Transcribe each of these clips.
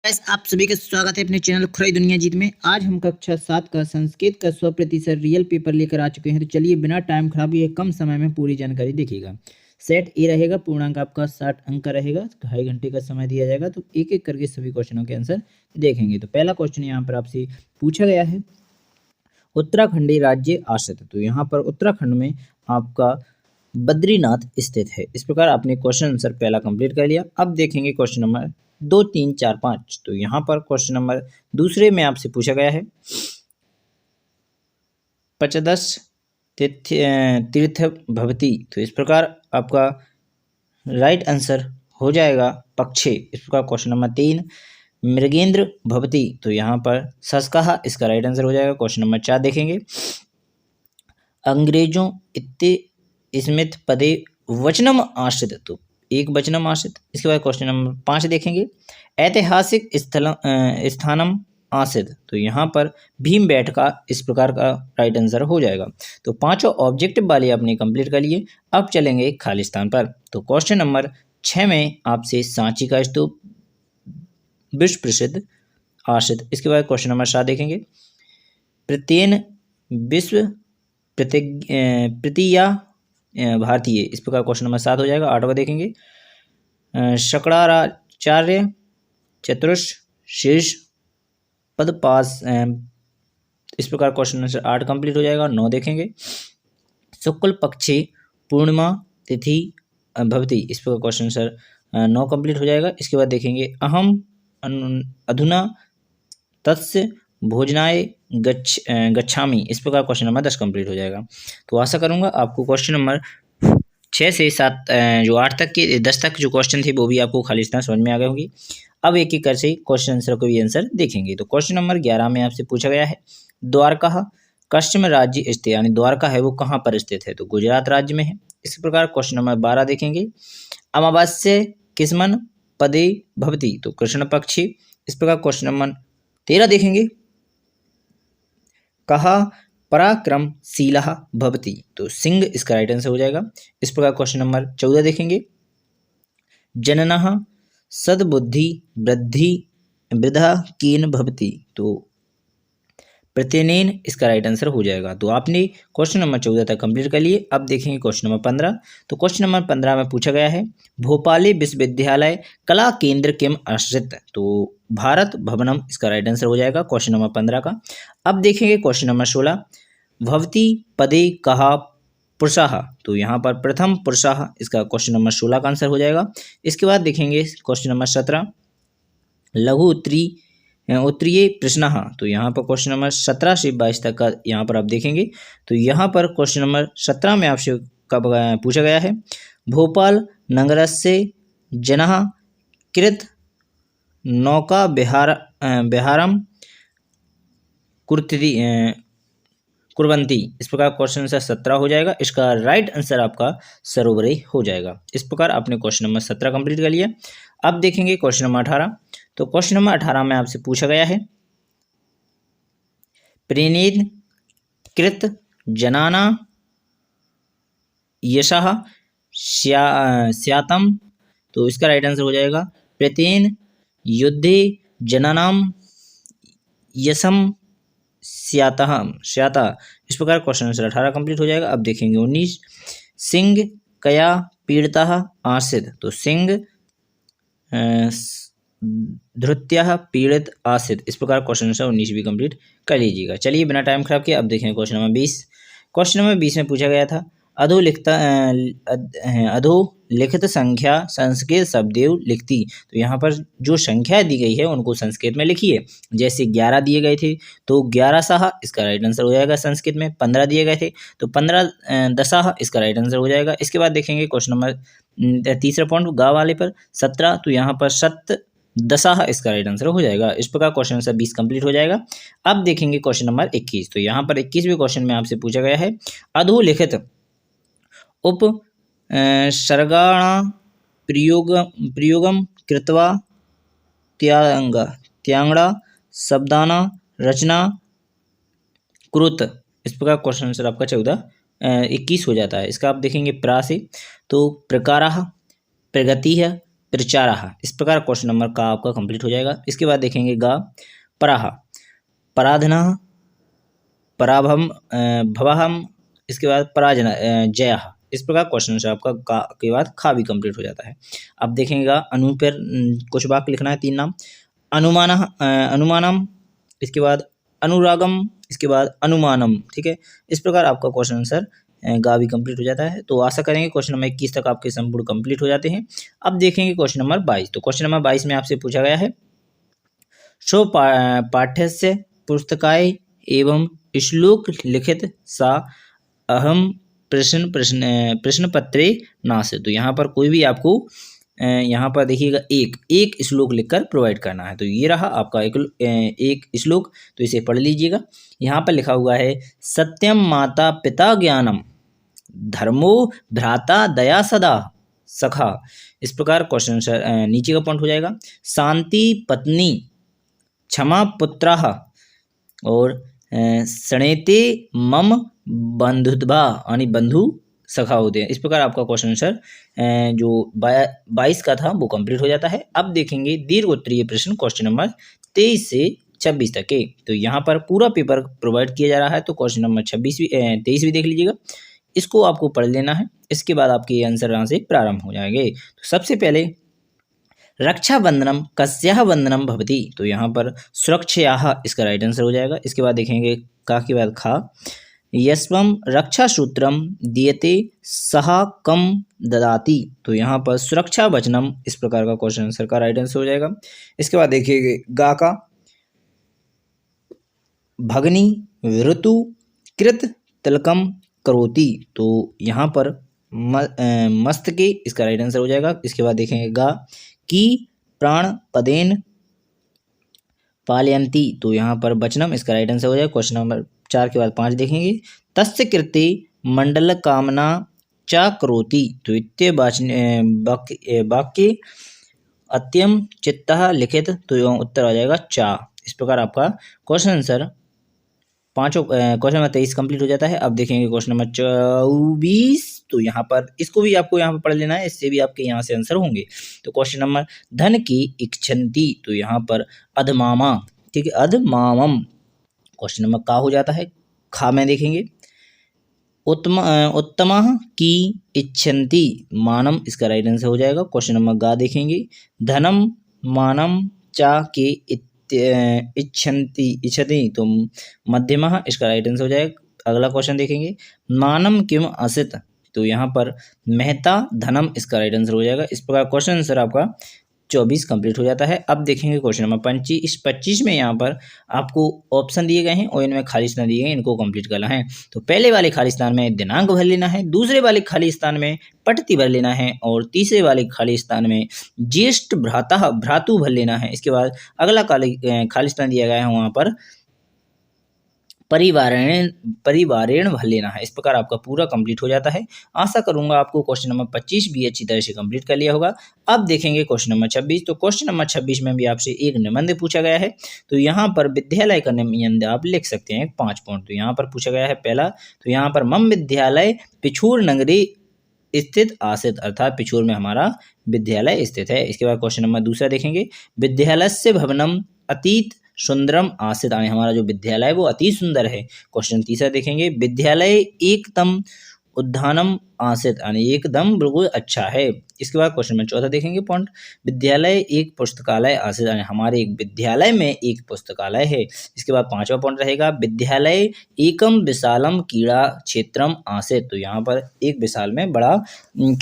Guys, आप सभी का स्वागत है अपने चैनल खुराई दुनिया जीत में। आज हम कक्षा 7 का संस्कृत का 100% रियल पेपर लेकर आ चुके हैं। तो चलिए बिना टाइम खराब किए कम समय में पूरी जानकारी देखिएगा। सेट ए रहेगा, पूर्णांक आपका 60 अंक का रहेगा, 2.5 घंटे का समय दिया जाएगा। तो एक एक करके सभी क्वेश्चनों के आंसर देखेंगे। तो पहला क्वेश्चन यहाँ पर आपसे पूछा गया है, उत्तराखंडी राज्य आश्रित। तो यहाँ पर उत्तराखंड में आपका बद्रीनाथ स्थित है। इस प्रकार आपने क्वेश्चन आंसर पहला कंप्लीट कर लिया। अब देखेंगे क्वेश्चन नंबर 2, 3, 4, 5। तो यहाँ पर क्वेश्चन नंबर दूसरे में आपसे पूछा गया है, पचदश तीर्थ भवती। तो इस प्रकार आपका राइट आंसर हो जाएगा पक्षे। इस प्रकार क्वेश्चन नंबर 3, मृगेंद्र भवती। तो यहाँ पर सस्काहा इसका राइट आंसर हो जाएगा। क्वेश्चन नंबर 4 देखेंगे, अंग्रेजों इत्ते स्मित पदे वचनम आश्रित। तो एक वचनम आश्रित। इसके बाद क्वेश्चन नंबर 5 देखेंगे, ऐतिहासिक स्थानम आश्रित। तो यहाँ पर भीम बैठका इस प्रकार का राइट आंसर हो जाएगा। तो पांचों ऑब्जेक्टिव वाले आपने कंप्लीट कर लिए। अब चलेंगे खालिस्तान पर। तो क्वेश्चन नंबर 6 में आपसे सांची का स्तूप विश्व प्रसिद्ध आश्रित। इसके बाद क्वेश्चन नंबर 7 देखेंगे, प्रत्येन विश्व प्रतिया भारतीय। इस प्रकार क्वेश्चन नंबर 7 हो जाएगा। 8वां देखेंगे, शंकराचार्य चतुर्श शीर्ष पदपास। इस प्रकार क्वेश्चन नंबर 8 कंप्लीट हो जाएगा। 9 देखेंगे, शुक्ल पक्षे पूर्णिमा तिथि भवती। इस प्रकार क्वेश्चन आंसर 9 कंप्लीट हो जाएगा। इसके बाद देखेंगे, अहम अधुना तस्य भोजनाय गच्छामि। इस प्रकार क्वेश्चन नंबर 10 कंप्लीट हो जाएगा। तो आशा करूंगा आपको क्वेश्चन नंबर 6 से 7 जो 8 तक के 10 तक जो क्वेश्चन थे वो भी आपको खालिस्तान समझ में आ गए होंगे। अब एक एक करके क्वेश्चन आंसर को भी आंसर देखेंगे। तो क्वेश्चन नंबर 11 में आपसे पूछा गया है, द्वारका कश्चिम राज्य स्थित। यानी द्वारका है वो कहाँ पर स्थित है? तो गुजरात राज्य में है। इसी प्रकार क्वेश्चन नंबर 12 देखेंगे, अमावास्या किस्मन पदे भवती। तो कृष्ण पक्षी। इस प्रकार क्वेश्चन नंबर 13 देखेंगे, कहा पराक्रमशीला भवती। तो सिंह इसका राइट आंसर हो जाएगा। इस प्रकार क्वेश्चन नंबर 14 देखेंगे, जननः सद्बुद्धि वृद्धि वृद्धा कीन भवती। तो प्रत्यनेन इसका राइट आंसर हो जाएगा। तो आपने क्वेश्चन नंबर 14 तक कंप्लीट कर लिए। अब देखेंगे क्वेश्चन नंबर 15। तो क्वेश्चन नंबर 15 में पूछा गया है, भोपाली विश्वविद्यालय कला केंद्र किम आश्रित। तो भारत भवनम इसका राइट आंसर हो जाएगा क्वेश्चन नंबर 15 का। अब देखेंगे क्वेश्चन नंबर 16, भवती पदे कहा पुरुषाः। तो यहाँ पर प्रथम पुरुषाः इसका क्वेश्चन नंबर 16 का आंसर हो जाएगा। इसके बाद देखेंगे क्वेश्चन नंबर 17, लघु उत्तरीय प्रश्न। तो यहाँ पर क्वेश्चन नंबर 17 से 22 तक का यहाँ पर आप देखेंगे। तो यहाँ पर क्वेश्चन नंबर 17 में आपसे कब पूछा गया है, भोपाल नगरस्य जनः कृत नौका विहारम कुर्वन्ति। इस प्रकार क्वेश्चन आंसर 17 हो जाएगा। इसका राइट आंसर आपका सरोवरे हो जाएगा। इस प्रकार आपने क्वेश्चन नंबर 17 कंप्लीट कर लिया। अब देखेंगे क्वेश्चन नंबर 18। तो क्वेश्चन नंबर 18 में आपसे पूछा गया है, प्रणीत कृत जनाना यशः स्यातम। तो इसका राइट आंसर हो जाएगा, प्रत्येन युद्धे जनानाम यशम स्याता। इस प्रकार क्वेश्चन आंसर 18 कंप्लीट हो जाएगा। अब देखेंगे 19, सिंह कया पीड़िता आसित। तो सिंह धृत्या पीड़ित आसित। इस प्रकार क्वेश्चन आंसर 19 भी कंप्लीट कर लीजिएगा। चलिए बिना टाइम खराब किए अब देखेंगे क्वेश्चन नंबर 20। क्वेश्चन नंबर 20 में पूछा गया था, अधोलिखित संख्या संस्कृत शब्देव लिखती। तो यहाँ पर जो संख्या दी गई है उनको संस्कृत में लिखिए। जैसे 11 दिए गए थे तो 11 साह इसका राइट आंसर हो जाएगा संस्कृत में। 15 दिए गए थे तो 15 दशाह इसका राइट आंसर हो जाएगा। इसके बाद देखेंगे क्वेश्चन नंबर तीसरा पॉइंट गा वाले पर 17। तो यहाँ पर सत दशाह इसका राइट आंसर हो जाएगा। इस प्रकार क्वेश्चन आंसर 20 कंप्लीट हो जाएगा। अब देखेंगे क्वेश्चन नंबर 21। तो यहाँ पर 21वें क्वेश्चन में आपसे पूछा गया है, अधोलिखित उप सर्गाण प्रयोगम कृत्वा त्यागड़ा शब्दाना रचना कुरुत। इस प्रकार क्वेश्चन आंसर आपका 21 हो जाता है। इसका आप देखेंगे प्रा से, तो प्रकारा प्रगति है, प्रचारः। इस प्रकार क्वेश्चन नंबर का आपका कंप्लीट हो जाएगा। इसके बाद देखेंगे गा पराह, पराधनः, पराभम, भवहम, इसके बाद पराजना, जयः। इस प्रकार क्वेश्चन आंसर आपका का के बाद खा भी कंप्लीट हो जाता है। अब देखेंगे अनु पर कुछ वाक्य लिखना है, 3 नाम। अनुमानः, अनुमानम, इसके बाद अनुरागम, इसके बाद अनुमानम। ठीक है, इस प्रकार आपका क्वेश्चन आंसर गा भी कंप्लीट हो जाता है। तो आशा करेंगे क्वेश्चन नंबर 21 तक आपके संपूर्ण कंप्लीट हो जाते हैं। अब देखेंगे क्वेश्चन नंबर 22। तो क्वेश्चन नंबर 22 में आपसे पूछा गया है शो पाठ्यस्य पुस्तकाय एवं श्लोक लिखित सा अहम प्रश्न पत्रे नाश। तो यहाँ पर कोई भी आपको यहाँ पर देखिएगा एक श्लोक लिखकर प्रोवाइड करना है। तो ये रहा आपका एक श्लोक, तो इसे पढ़ लीजिएगा। यहाँ पर लिखा हुआ है सत्यम माता पिता ज्ञानम, धर्मो भ्राता दया सदा सखा। इस प्रकार क्वेश्चन आंसर नीचे का पॉइंट हो जाएगा। शांति पत्नी, क्षमा पुत्रः, और सणेते मम बंधुत्वा, यानी बंधु सखा होते हैं। इस प्रकार आपका क्वेश्चन आंसर जो 22 का था वो कंप्लीट हो जाता है। अब देखेंगे दीर्घ उत्तरीय प्रश्न क्वेश्चन नंबर 23 से 26 तक के। तो यहाँ पर पूरा पेपर प्रोवाइड किया जा रहा है। तो क्वेश्चन नंबर 23 भी देख लीजिएगा, इसको आपको पढ़ लेना है। इसके बाद आपके आंसर यहाँ से प्रारंभ हो जाएंगे। तो सबसे पहले रक्षाबंधनम कस्याः बंधनम भवति। तो यहाँ पर सुरक्षयाः इसका राइट आंसर हो जाएगा। इसके बाद देखेंगे का के बाद खा यस्वम रक्षासूत्रम दीयते सह कम ददाति। तो यहाँ पर सुरक्षा वचनम इस प्रकार का क्वेश्चन आंसर का राइट आंसर हो जाएगा। इसके बाद देखिए गा का भगनी ऋतु कृत तिलकम करोति। तो यहाँ पर मस्त के इसका राइट आंसर हो जाएगा। इसके बाद देखेंगे गा की प्राण पदेन पालयंती। तो यहाँ पर वचनम इसका राइट आंसर हो जाएगा। क्वेश्चन नंबर 4 के बाद 5 देखेंगे तस्य कृते मंडल कामना च करोति। तो इत्य वाक्य अत्यम चित्तः लिखित। तो उत्तर आ जाएगा चा। इस प्रकार आपका question answer question number 23 complete हो जाता है। अब देखेंगे क्वेश्चन नंबर 24। तो यहाँ पर इसको भी आपको यहाँ पर पढ़ लेना है, इससे भी आपके यहाँ से आंसर होंगे। तो क्वेश्चन नंबर धन की इच्छन्ति। तो यहाँ पर अधमामा, ठीक है, अधमामम क्वेश्चन नंबर का हो जाता है। खा में देखेंगे उत्तमा की इच्छन्ति मानम, इसका राइट आंसर हो जाएगा। क्वेश्चन नंबर गा देखेंगे धनम मानम चा के इच्छति। तो मध्यमः इसका राइट आंसर हो जाएगा। अगला क्वेश्चन देखेंगे मानम किम असित। तो यहाँ पर मेहता धनम इसका राइट आंसर हो जाएगा। इस प्रकार क्वेश्चन आंसर आपका 24 कंप्लीट हो जाता है। अब देखेंगे क्वेश्चन नंबर 25। इस 25 में यहाँ पर आपको ऑप्शन दिए गए हैं और इनमें खाली स्थान दिए गए हैं, इनको कंप्लीट करना है। तो पहले वाले खाली स्थान में दिनांक भर लेना है, दूसरे वाले खाली स्थान में पठति भर लेना है, और तीसरे वाले खाली स्थान में ज्येष्ठ भ्रातु भर लेना है। इसके बाद अगला खाली स्थान दिया गया है वहाँ पर परिवारेण भर लेना है। इस प्रकार आपका पूरा कंप्लीट हो जाता है। आशा करूंगा आपको क्वेश्चन नंबर 25 भी अच्छी तरह से कंप्लीट कर लिया होगा। अब देखेंगे क्वेश्चन नंबर 26। तो क्वेश्चन नंबर 26 में भी आपसे एक निबंध पूछा गया है। तो यहाँ पर विद्यालय का निबंध आप लिख सकते हैं 5 पॉइंट। तो यहाँ पर पूछा गया है पहला, तो यहाँ पर मम विद्यालय पिछोर नगरी स्थित आसित, अर्थात पिछोर में हमारा विद्यालय स्थित है। इसके बाद क्वेश्चन नंबर दूसरा देखेंगे विद्यालय से भवनम अतीत सुंदरम आसित, यानी हमारा जो विद्यालय है वो अति सुंदर है। क्वेश्चन तीसरा देखेंगे विद्यालय एकदम उद्यानम आसित, यानी एकदम बिल्कुल अच्छा है। इसके बाद क्वेश्चन नंबर चौथा देखेंगे पॉइंट विद्यालय एक पुस्तकालय आसित, यानी हमारे एक विद्यालय में एक पुस्तकालय है। इसके बाद पांचवा पॉइंट रहेगा विद्यालय एकम विशालम क्रीड़ा क्षेत्रम आसित। तो यहाँ पर एक विशाल में बड़ा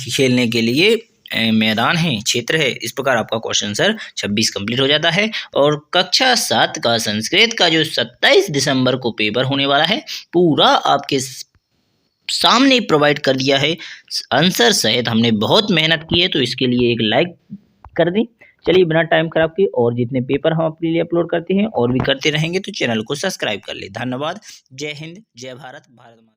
खेलने के लिए मैदान है, क्षेत्र है। इस प्रकार आपका क्वेश्चन आंसर 26 कंप्लीट हो जाता है। और कक्षा 7 का संस्कृत का जो 27 दिसंबर को पेपर होने वाला है पूरा आपके सामने प्रोवाइड कर दिया है आंसर सहित। हमने बहुत मेहनत की है, तो इसके लिए एक लाइक कर दें। चलिए बिना टाइम खराब किए और जितने पेपर हम अपने लिए अपलोड करते हैं और भी करते रहेंगे, तो चैनल को सब्सक्राइब कर ले। धन्यवाद। जय हिंद, जय भारत, भारत माता।